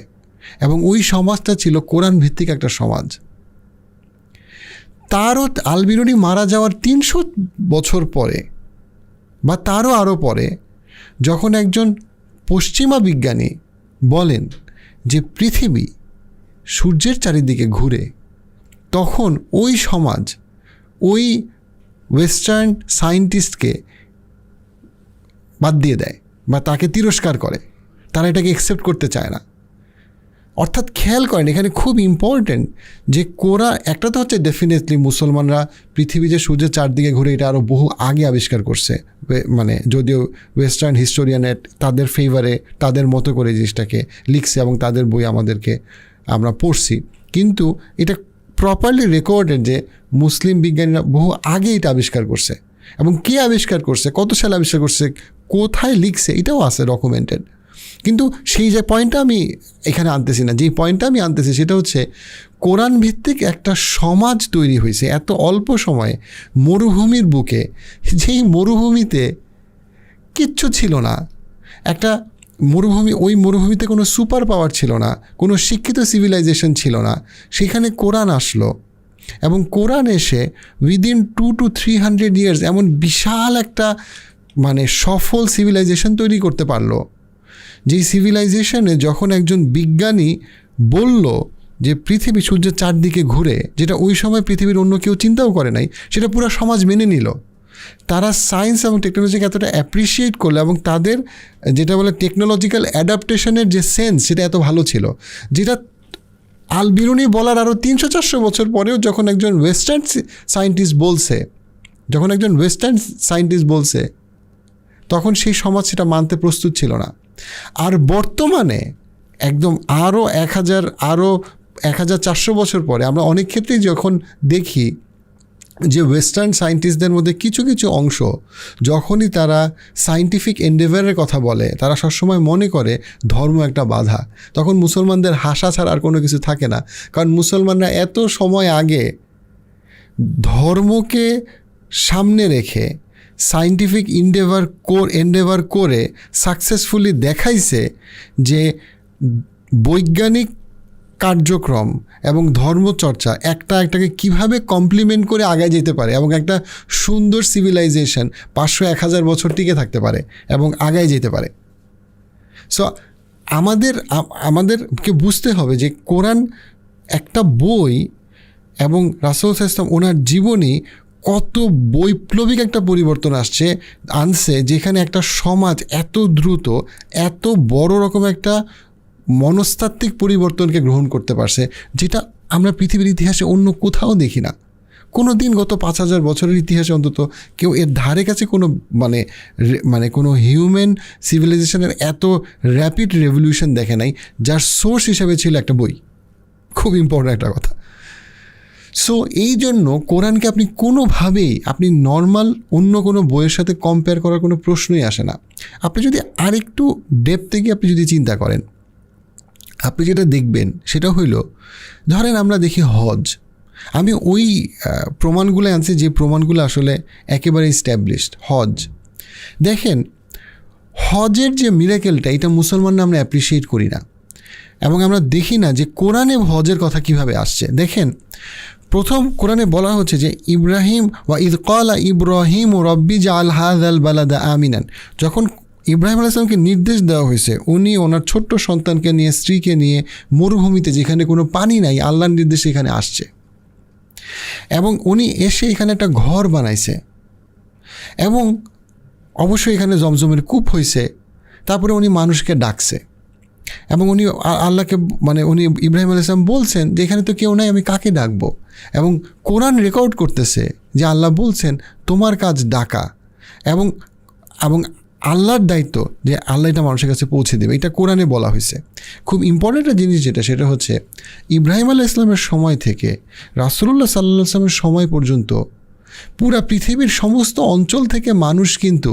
এবং ওই সমাজটা ছিল কোরআন ভিত্তিক একটা সমাজ। তারও আল বিরুনি মারা যাওয়ার 300 বছর পরে বা তারও আরও পরে, যখন একজন পশ্চিমা বিজ্ঞানী বলেন যে পৃথিবী সূর্যের চারিদিকে ঘুরে, তখন ওই সমাজ ওই ওয়েস্টার্ন সায়েন্টিস্টকে বাদ দিয়ে দেয় বা তাকে তিরস্কার করে। তারা এটাকে অ্যাকসেপ্ট করতে চায় না। অর্থাৎ খেয়াল করেন, এখানে খুব ইম্পর্টেন্ট যে কোরআন একটা তো হচ্ছে ডেফিনেটলি মুসলমানরা পৃথিবী যে সূর্যের চারদিকে ঘুরে এটা আরও বহু আগে আবিষ্কার করছে, যদিও ওয়েস্টার্ন হিস্টোরিয়ানের তাদের ফেভারে তাদের মতো করে জিনিসটাকে লিখছে এবং তাদের বই আমাদেরকে আমরা পড়ছি, কিন্তু এটা প্রপারলি রেকর্ডেড যে মুসলিম বিজ্ঞানীরা বহু আগে এটা আবিষ্কার করছে। এবং কে আবিষ্কার করছে, কত সালে আবিষ্কার করছে, কোথায় লিখছে, এটাও আছে ডকুমেন্টেড। কিন্তু সেই যে পয়েন্টটা আমি এখানে আনতেছি না, যেই পয়েন্টটা আমি আনতেছি সেটা হচ্ছে কোরআন ভিত্তিক একটা সমাজ তৈরি হয়েছে এত অল্প সময়ে মরুভূমির বুকে, যেই মরুভূমিতে কিচ্ছু ছিল না। একটা মরুভূমি, ওই মরুভূমিতে কোনো সুপার পাওয়ার ছিল না, কোনো শিক্ষিত সিভিলাইজেশন ছিল না। সেখানে কোরআন আসলো এবং কোরআন এসে উইদিন 200 to 300 ইয়ার্স এমন বিশাল একটা সফল সিভিলাইজেশন তৈরি করতে পারলো। যেই সিভিলাইজেশনে যখন একজন বিজ্ঞানী বলল যে পৃথিবী সূর্যের চারদিকে ঘুরে, যেটা ওই সময় পৃথিবীর অন্য কেউ চিন্তাও করে নাই, সেটা পুরো সমাজ মেনে নিল। তারা সায়েন্স এবং টেকনোলজিকে এতটা অ্যাপ্রিসিয়েট করলো এবং তাদের যেটা বলে টেকনোলজিক্যাল অ্যাডাপ্টেশনের যে সেন্স সেটা এত ভালো ছিল, যেটা আল বিরুনি বলার আরও 300-400 বছর পরেও যখন একজন ওয়েস্টার্ন সায়েন্টিস্ট বলছে তখন সেই সমাজ সেটা মানতে প্রস্তুত ছিল না। আর বর্তমানে একদম আরও 1400 বছর পরে আমরা অনেক ক্ষেত্রেই যখন দেখি যে ওয়েস্টার্ন সায়েন্টিস্টদের মধ্যে কিছু কিছু অংশ যখনই তারা সায়েন্টিফিক এন্ডেভারের কথা বলে, তারা সবসময় মনে করে ধর্ম একটা বাধা। তখন মুসলমানদের হাসা ছাড়া আর কোনো কিছু থাকে না, কারণ মুসলমানরা এত সময় আগে ধর্মকে সামনে রেখে সায়েন্টিফিক এন্ডেভার করে সাকসেসফুলি দেখাইছে যে বৈজ্ঞানিক কার্যক্রম এবং ধর্মচর্চা একটাকে কিভাবে কমপ্লিমেন্ট করে আগায় যেতে পারে এবং একটা সুন্দর সিভিলাইজেশন 500-1000 বছর টিকে থাকতে পারে এবং আগায় যেতে পারে। সো আমাদেরকে বুঝতে হবে যে কোরআন একটা বই এবং রাসূল সাল্লাল্লাহু আলাইহি ওয়াসাল্লাম ওনার জীবনী কত বৈপ্লবিক একটা পরিবর্তন আনছে, যেখানে একটা সমাজ এত দ্রুত এত বড় রকম একটা মনস্তাত্ত্বিক পরিবর্তনকে গ্রহণ করতে পারছে, যেটা আমরা পৃথিবীর ইতিহাসে অন্য কোথাও দেখি না। কোনো দিন গত 5000 বছরের ইতিহাসে অন্তত কেউ এর ধারে কাছে কোনো মানে কোনো হিউম্যান সিভিলাইজেশনের এত র্যাপিড রেভলিউশন দেখে নাই, যার সোর্স হিসেবে ছিল একটা বই। খুব ইম্পর্ট্যান্ট একটা কথা। সো এই জন্য কোরআনকে আপনি কোনোভাবেই আপনি নর্মাল অন্য কোনো বইয়ের সাথে কম্পেয়ার করার কোনো প্রশ্নই আসে না। আপনি যদি আরেকটু ডেপথে গিয়ে আপনি যদি চিন্তা করেন, আপনি যেটা দেখবেন সেটা হইল, ধরেন আমরা দেখি হজ। আমি ওই প্রমাণগুলো আনছি যে প্রমাণগুলো আসলে একেবারে এস্টাবলিশড। হজ দেখেন, হজের যে মিরাকেলটা, এটা মুসলমানরা আমরা অ্যাপ্রিসিয়েট করি না এবং আমরা দেখি না যে কোরআনে হজের কথা কিভাবে আসছে। দেখেন, প্রথম কোরআনে বলা হচ্ছে যে ইব্রাহিম ওয়া ইয ক্বালা ইব্রাহিম রব্বি জাআল হাযাল বালাদা আমিনান। যখন ইব্রাহিম আলাইহিস সালামকে নির্দেশ দেওয়া হয়েছে, উনি ওনার ছোট্ট সন্তানকে নিয়ে, স্ত্রীকে নিয়ে মরুভূমিতে, যেখানে কোনো পানি নাই, আল্লাহর নির্দেশে এখানে আসছে এবং উনি এসে এখানে একটা ঘর বানাইছে এবং অবশ্যই এখানে জমজমের কূপ হয়েছে। তারপরে উনি মানুষকে ডাকছে এবং উনি আল্লাহকে উনি ইব্রাহিম আলাইহিস সালাম বলছেন যে এখানে তো কেউ নাই, আমি কাকে ডাকবো? এবং কোরআন রেকর্ড করতেছে যে আল্লাহ বলছেন তোমার কাজ ডাকা এবং আল্লাহর দায়িত্ব যে আল্লাহ এটা মানুষের কাছে পৌঁছে দেবে। এটা কোরআনে বলা হয়েছে। খুব ইম্পর্ট্যান্ট একটা জিনিস সেটা হচ্ছে ইব্রাহিম আলাইহিস সালামের সময় থেকে রাসূলুল্লাহ সাল্লাল্লাহু আলাইহি ওয়াসাল্লামের সময় পর্যন্ত পুরা পৃথিবীর সমস্ত অঞ্চল থেকে মানুষ কিন্তু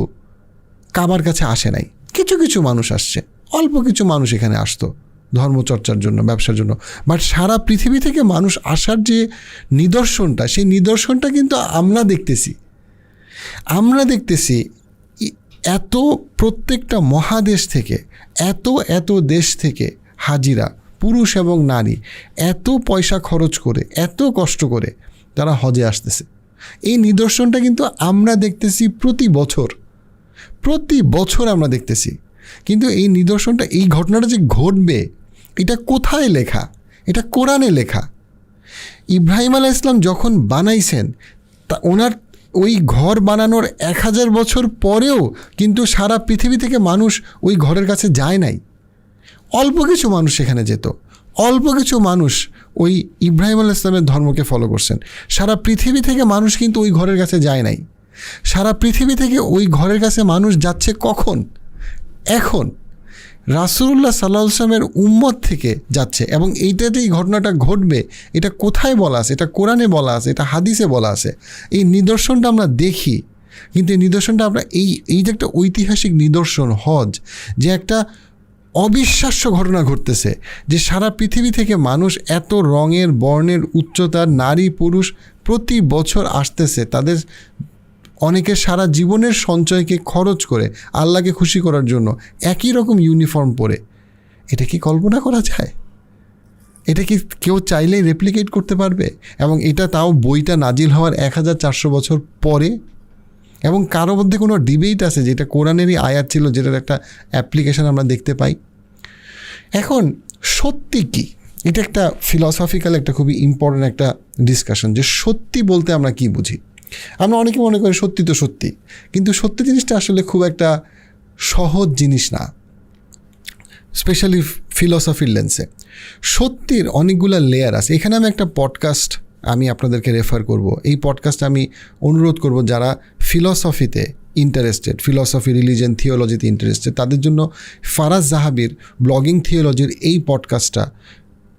কাবার কাছে আসে নাই। কিছু কিছু মানুষ আসছে, অল্প কিছু মানুষ এখানে আসতো ধর্মচর্চার জন্য, ব্যবসার জন্য। বাট সারা পৃথিবী থেকে মানুষ আসার যে নিদর্শনটা, সেই নিদর্শনটা কিন্তু আমরা দেখতেছি এত প্রত্যেকটা মহাদেশ থেকে, এত দেশ থেকে হাজিরা, পুরুষ এবং নারী, এত পয়সা খরচ করে, এত কষ্ট করে তারা হজে আসতেছে। এই নিদর্শনটা কিন্তু আমরা দেখতেছি প্রতি বছর আমরা দেখতেছি। কিন্তু এই নিদর্শনটা, এই ঘটনাটা যে ঘটবে, এটা কোথায় লেখা? এটা কোরআনে লেখা। ইব্রাহিম আলাইহিস সালাম যখন বানাইছেন, তা ওনার ওই ঘর বানানোর 1000 বছর পরেও কিন্তু সারা পৃথিবী থেকে মানুষ ওই ঘরের কাছে যায় নাই। অল্প কিছু মানুষ সেখানে যেত, অল্প কিছু মানুষ ওই ইব্রাহিম আলাইহিস সালামের ধর্মকে ফলো করছেন। সারা পৃথিবী থেকে মানুষ কিন্তু ওই ঘরের কাছে যায় নাই। সারা পৃথিবী থেকে ওই ঘরের কাছে মানুষ যাচ্ছে কখন? এখন রাসূলুল্লাহ সাল্লাল্লাহু আলাইহি ওয়াসাল্লামের উম্মত থেকে যাচ্ছে। এবং এইটাতে এই ঘটনাটা ঘটবে, এটা কোথায় বলা আছে? এটা কোরআনে বলা আছে, এটা হাদিসে বলা আছে। এই নিদর্শনটা আমরা দেখি, কিন্তু এই নিদর্শনটা আমরা এই যে একটা ঐতিহাসিক নিদর্শন হজ, যে একটা অবিশ্বাস্য ঘটনা ঘটতেছে, যে সারা পৃথিবী থেকে মানুষ এত রঙের, বর্ণের, উচ্চতার নারী পুরুষ প্রতি বছর আসতেছে, তাদের অনেকে সারা জীবনের সঞ্চয়কে খরচ করে আল্লাহকে খুশি করার জন্য একই রকম ইউনিফর্ম পরে। এটা কি কল্পনা করা যায়? এটা কি কেউ চাইলেই রেপ্লিকেট করতে পারবে? এবং এটা তাও বইটা নাজিল হওয়ার 1400 বছর পরে। এবং কারো মধ্যে কোনো ডিবেট আছে যেটা কোরআনেরই আয়াত ছিল, যেটার একটা অ্যাপ্লিকেশন আমরা দেখতে পাই। এখন সত্যি কি? এটা একটা ফিলসফিক্যাল, একটা খুবই ইম্পর্ট্যান্ট একটা ডিসকাশন, যে সত্যি বলতে আমরা কি বুঝি। আমরা অনেকে মনে করি সত্যি তো সত্যি, কিন্তু সত্যি জিনিসটা আসলে খুব একটা সহজ জিনিস না, স্পেশালি ফিলসফির লেন্সে। সত্যির অনেকগুলো লেয়ার আছে। এখানে আমি একটা পডকাস্ট আপনাদেরকে রেফার করব। এই পডকাস্ট আমি অনুরোধ করব যারা ফিলসফিতে ইন্টারেস্টেড, ফিলসফি, রিলিজিয়ন, থিওলজিতে ইন্টারেস্টেড, তাদের জন্য ফারাজ জাহাবির ব্লগিং থিওলজির এই পডকাস্টটা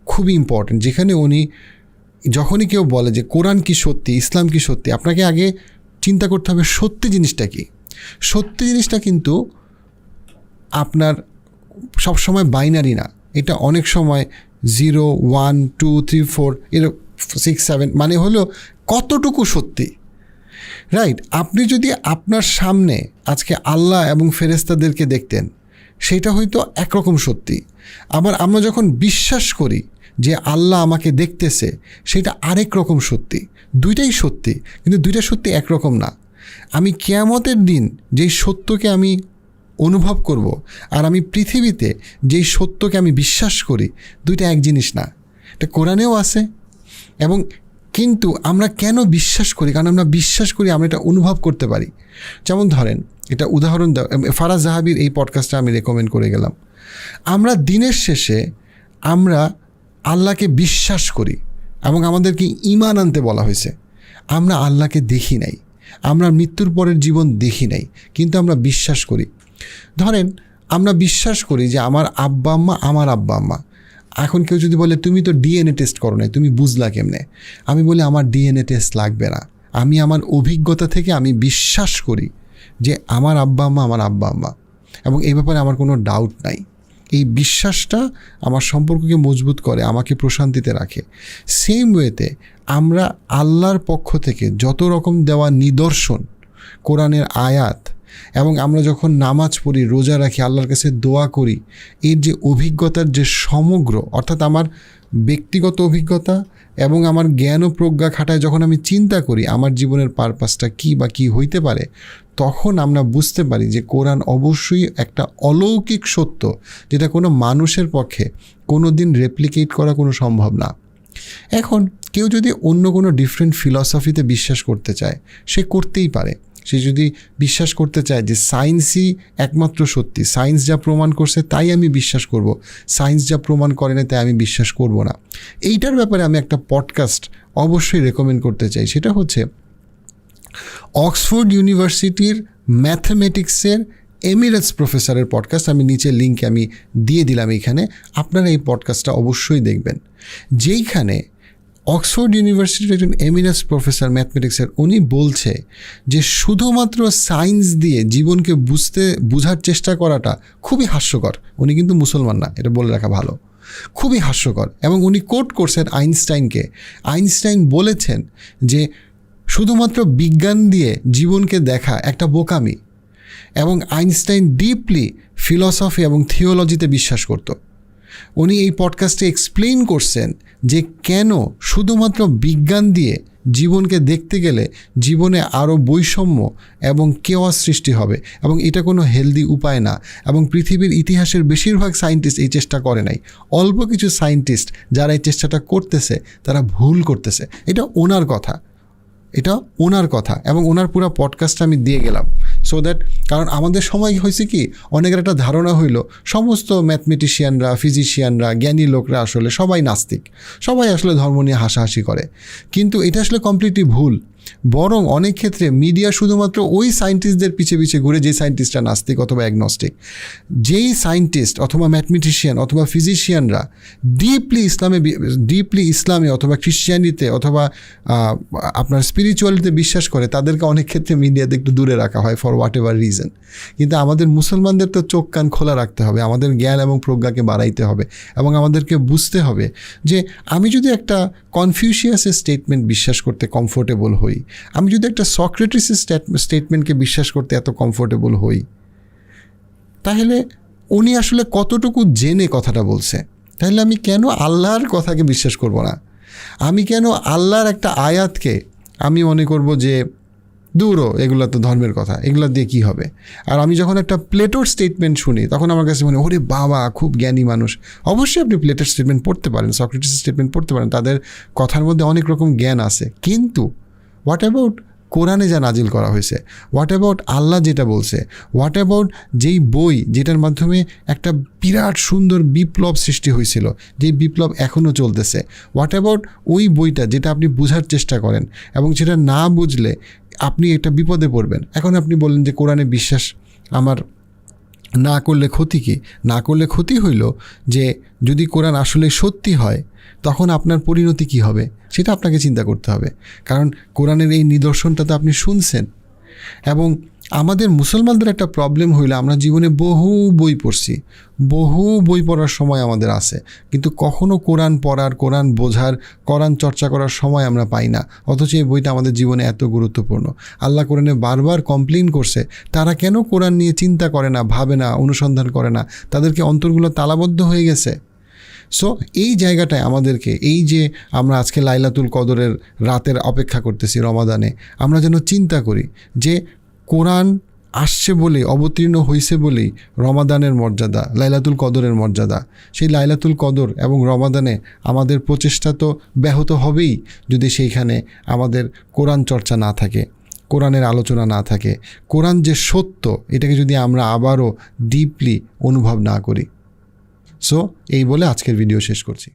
খুবই ইম্পর্টেন্ট। যেখানে উনি যখনই কেউ বলে যে কোরআন কি সত্যি, ইসলাম কি সত্যি, আপনাকে আগে চিন্তা করতে হবে সত্যি জিনিসটা কি। সত্যি জিনিসটা কিন্তু আপনার সবসময় বাইনারি না, এটা অনেক সময় 0, 1, 2, 3, 4, 6, 7 মানে হলো কতটুকু সত্যি, রাইট? আপনি যদি আপনার সামনে আজকে আল্লাহ এবং ফেরেশতাদেরকে দেখতেন, সেটা হয়তো একরকম সত্যি। আবার আমরা যখন বিশ্বাস করি যে আল্লাহ আমাকে দেখতেছে, সেটা আরেক রকম সত্যি। দুইটাই সত্যি, কিন্তু দুইটা সত্যি একরকম না। আমি কিয়ামতের দিন যেই সত্যকে আমি অনুভব করব আর আমি পৃথিবীতে যেই সত্যকে আমি বিশ্বাস করি, দুইটা এক জিনিস না। এটা কোরআনেও আছে। এবং কিন্তু আমরা কেন বিশ্বাস করি? কারণ আমরা বিশ্বাস করি, আমরা এটা অনুভব করতে পারি। যেমন ধরেন, এটা উদাহরণ ফারাজ জাহাবির এই পডকাস্টটা আমি রেকমেন্ড করে গেলাম। আমরা দিনের শেষে আমরা আল্লাহকে বিশ্বাস করি এবং আমাদেরকে ঈমান আনতে বলা হয়েছে। আমরা আল্লাহকে দেখি নাই, আমরা মৃত্যুর পরের জীবন দেখি নাই, কিন্তু আমরা বিশ্বাস করি। ধরেন, আমরা বিশ্বাস করি যে আমার আব্বা আম্মা আমার আব্বা আম্মা। এখন কেউ যদি বলে তুমি তো ডিএনএ টেস্ট করো নাই, তুমি বুঝলা কেমনে? আমি বলি আমার ডিএনএ টেস্ট লাগবে না, আমি আমার অভিজ্ঞতা থেকে আমি বিশ্বাস করি যে আমার আব্বা আম্মা আমার আব্বা আম্মা, এবং এই ব্যাপারে আমার কোনো ডাউট নাই। এই বিশ্বাসটা আমার সম্পর্ককে মজবুত করে, আমাকে প্রশান্তিতে রাখে। সেম ওয়েতে আমরা আল্লাহর পক্ষ থেকে যত রকম দেওয়া নিদর্শন, কোরআনের আয়াত, এবং আমরা যখন নামাজ পড়ি, রোজা রাখি, আল্লাহর কাছে দোয়া করি, এর যে অভিজ্ঞতার যে সমগ্র, অর্থাৎ আমার ব্যক্তিগত অভিজ্ঞতা এবং আমার জ্ঞান ও প্রজ্ঞা খাটায় যখন আমি চিন্তা করি আমার জীবনের পারপাসটা কী বা কী হইতে পারে, তখন আমরা বুঝতে পারি যে কোরআন অবশ্যই একটা অলৌকিক সত্য, যেটা কোনো মানুষের পক্ষে কোনো দিন রেপ্লিকেট করা কোনো সম্ভব না। এখন কেউ যদি অন্য কোনো ডিফারেন্ট ফিলসফিতে বিশ্বাস করতে চায়, সে করতেই পারে। সে যদি বিশ্বাস করতে চায় যে সায়েন্সই একমাত্র সত্যি, সায়েন্স যা প্রমাণ করছে তাই আমি বিশ্বাস করব, সায়েন্স যা প্রমাণ করে না তাই আমি বিশ্বাস করব না, এইটার ব্যাপারে আমি একটা পডকাস্ট অবশ্যই রেকমেন্ড করতে চাই। সেটা হচ্ছে অক্সফোর্ড ইউনিভার্সিটির ম্যাথমেটিক্সের এমিরেটস প্রফেসরের পডকাস্ট। আমি নিচে লিঙ্ক আমি দিয়ে দিলাম এইখানে, আপনারা এই পডকাস্টটা অবশ্যই দেখবেন। যেইখানে অক্সফোর্ড ইউনিভার্সিটির একজন এমিরেটস প্রফেসর ম্যাথমেটিক্সের, উনি বলছে যে শুধুমাত্র সায়েন্স দিয়ে জীবনকে বোঝার চেষ্টা করাটা খুবই হাস্যকর। উনি কিন্তু মুসলমান না, এটা বলে রাখা ভালো, খুবই হাস্যকর। এবং উনি কোট করছেন আইনস্টাইনকে। আইনস্টাইন বলেছেন যে শুধুমাত্র বিজ্ঞান দিয়ে জীবনকে দেখা একটা বোকামি। এবং আইনস্টাইন ডিপলি ফিলসফি এবং থিওলজিতে বিশ্বাস করত। উনি এই পডকাস্টে এক্সপ্লেইন করছেন যে কেন শুধুমাত্র বিজ্ঞান দিয়ে জীবনকে দেখতে গেলে জীবনে আরও বৈষম্য এবং কেওয়াস সৃষ্টি হবে, এবং এটা কোনো হেলদি উপায় না। এবং পৃথিবীর ইতিহাসের বেশিরভাগ সায়েন্টিস্ট এই চেষ্টা করে নাই। অল্প কিছু সায়েন্টিস্ট যারা এই চেষ্টাটা করতেছে তারা ভুল করতেছে। এটা ওনার কথা, এটা ওনার কথা, এবং ওনার পুরো পডকাস্টটা আমি দিয়ে গেলাম। সো দ্যাট, কারণ আমাদের সময় হয়েছে কি, অনেকের একটা ধারণা হইল সমস্ত ম্যাথমেটিশিয়ানরা, ফিজিশিয়ানরা, জ্ঞানী লোকরা আসলে সবাই নাস্তিক, সবাই আসলে ধর্ম নিয়ে হাসাহাসি করে। কিন্তু এটা আসলে কমপ্লিটলি ভুল। বরং অনেক ক্ষেত্রে মিডিয়া শুধুমাত্র ওই সায়েন্টিস্টদের পিছে পিছে ঘুরে, যে সায়েন্টিস্টরা নাস্তিক অথবা অ্যাগনস্টিক। যেই সায়েন্টিস্ট অথবা ম্যাথমেটিশিয়ান অথবা ফিজিশিয়ানরা ডিপলি ইসলামে অথবা খ্রিশ্চিয়ানিতে অথবা আপনার স্পিরিচুয়ালিতে বিশ্বাস করে, তাদেরকে অনেক ক্ষেত্রে মিডিয়াতে একটু দূরে রাখা হয় ফর হোয়াট এভার রিজন। কিন্তু আমাদের মুসলমানদের তো চোখ কান খোলা রাখতে হবে, আমাদের জ্ঞান এবং প্রজ্ঞাকে বাড়াইতে হবে, এবং আমাদেরকে বুঝতে হবে যে আমি যদি একটা কনফিউশিয়াসের স্টেটমেন্ট বিশ্বাস করতে কমফোর্টেবল হই, আমি যদি একটা সক্রেটিসের স্টেটমেন্টকে বিশ্বাস করতে এত কমফোর্টেবল হই, তাহলে উনি আসলে কতটুকু জেনে কথাটা বলছে। তাহলে আমি কেন আল্লাহর কথাকে বিশ্বাস করব না? আমি কেন আল্লাহর একটা আয়াতকে আমি মনে করব যে দূরও, এগুলো তো ধর্মের কথা, এগুলো দিয়ে কী হবে? আর আমি যখন একটা প্লেটোর স্টেটমেন্ট শুনি, তখন আমার কাছে মনে ওরে বাবা, খুব জ্ঞানী মানুষ। অবশ্যই আপনি প্লেটোর স্টেটমেন্ট পড়তে পারেন, সক্রেটিসের স্টেটমেন্ট পড়তে পারেন, তাদের কথার মধ্যে অনেক রকম জ্ঞান আছে। কিন্তু হোয়াট অ্যাবাউট কোরআনে যা নাজিল করা হয়েছে? হোয়াট অ্যাবাউট আল্লাহ যেটা বলছে? হোয়াট অ্যাবাউট যেই বই যেটার মাধ্যমে একটা বিরাট সুন্দর বিপ্লব সৃষ্টি হয়েছিল, যেই বিপ্লব এখনও চলতেছে? হোয়াট অ্যাবাউট ওই বইটা যেটা আপনি বোঝার চেষ্টা করেন এবং সেটা না বুঝলে আপনি একটা বিপদে পড়বেন? এখন আপনি বললেন যে কোরআনে বিশ্বাস আমার না করলে ক্ষতি কী? না করলে ক্ষতি হইল যে যদি কোরআন আসলে সত্যি হয়, তখন আপনার পরিণতি কী হবে সেটা আপনাকে চিন্তা করতে হবে। কারণ কোরআনের এই নিদর্শনটা তো আপনি শুনছেন। এবং আমাদের মুসলমানদের একটা প্রবলেম হইলো, আমরা জীবনে বহু বই পড়ছি, বহু বই পড়ার সময় আমাদের আছে, কিন্তু কখনো কোরআন পড়ার, কোরআন বোঝার, কোরআন চর্চা করার সময় আমরা পাই না। অথচ এই বইটা আমাদের জীবনে এত গুরুত্বপূর্ণ। আল্লাহ কোরআনে বারবার কমপ্লেন করছে, তারা কেন কোরআন নিয়ে চিন্তা করে না, ভাবে না, অনুসন্ধান করে না? তাদেরকে অন্তরগুলো তালাবদ্ধ হয়ে গেছে। সো এই জায়গাটায় আমাদেরকে, এই যে আমরা আজকে লাইলাতুল কদরের রাতের অপেক্ষা করতেছি রমাদানে, আমরা যেন চিন্তা করি যে কোরআন আসছে বলে, অবতীর্ণ হয়েছে বলেই রমাদানের মর্যাদা, লাইলাতুল কদরের মর্যাদা। সেই লাইলাতুল কদর এবং রমাদানে আমাদের প্রচেষ্টা তো ব্যাহত হবেই যদি সেইখানে আমাদের কোরআন চর্চা না থাকে, কোরআনের আলোচনা না থাকে, কোরআন যে সত্য এটাকে যদি আমরা আবারও ডিপলি অনুভব না করি। সো এই বলে আজকের ভিডিও শেষ করছি।